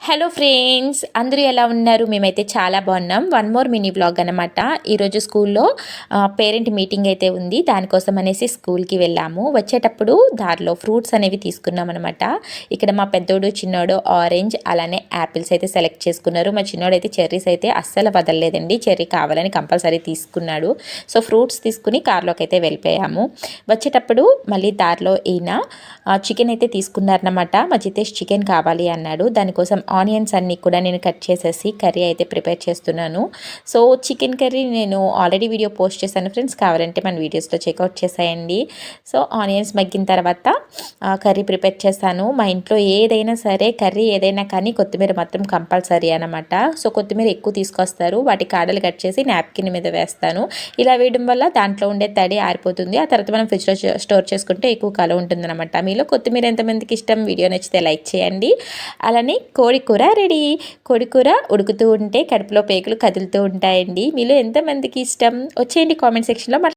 Hello friends, అందరూ ఎలా ఉన్నారు? మేమైతే చాలా బాగున్నాం. వన్ మోర్ మినీ వ్లాగ్ అనమాట. ఈరోజు స్కూల్లో పేరెంట్ మీటింగ్ అయితే ఉంది. దానికోసం అనేసి స్కూల్కి వెళ్ళాము. వచ్చేటప్పుడు దారిలో ఫ్రూట్స్ అనేవి తీసుకున్నాం అనమాట. ఇక్కడ మా పెద్దోడు చిన్నోడు ఆరెంజ్ అలానే యాపిల్స్ అయితే సెలెక్ట్ చేసుకున్నారు. మా చిన్నోడు అయితే చెర్రీస్ అయితే అస్సలు వదలలేదండి. చెర్రీ కావాలని కంపల్సరీ తీసుకున్నాడు. సో ఫ్రూట్స్ తీసుకుని కార్లోకి అయితే వెళ్ళిపోయాము. వచ్చేటప్పుడు మళ్ళీ దారిలో ఈయన చికెన్ అయితే తీసుకున్నారనమాట. మా జితేష్ చికెన్ కావాలి అన్నాడు. దానికోసం ఆనియన్స్ అన్నీ కూడా నేను కట్ చేసేసి కర్రీ అయితే ప్రిపేర్ చేస్తున్నాను. సో చికెన్ కర్రీ నేను ఆల్రెడీ వీడియో పోస్ట్ చేశాను ఫ్రెండ్స్, కావాలంటే మన వీడియోస్లో చెక్అవుట్ చేసేయండి. సో ఆనియన్స్ మగ్గిన తర్వాత కర్రీ ప్రిపేర్ చేస్తాను. మా ఇంట్లో ఏదైనా సరే కర్రీ ఏదైనా కానీ కొత్తిమీర మాత్రం కంపల్సరీ అనమాట. సో కొత్తిమీర ఎక్కువ తీసుకొస్తారు. వాటి కాడలు కట్ చేసి నాప్కిన్ మీద వేస్తాను. ఇలా వేయడం వల్ల దాంట్లో ఉండే తడి ఆరిపోతుంది. ఆ తర్వాత మనం ఫ్రిడ్జ్లో స్టోర్ చేసుకుంటే ఎక్కువ కాలం ఉంటుందన్నమాట. మీలో కొత్తిమీర ఎంతమందికి ఇష్టం? వీడియో నచ్చితే లైక్ చేయండి. అలానే కోడి కూర రెడీ. కోడి కూర ఉడుకుతూ ఉంటే కడుపులో పేగులు కదులుతూ ఉంటాయండి. మీలో ఎంతమందికి ఇష్టం? వచ్చేయండి కామెంట్ సెక్షన్లో.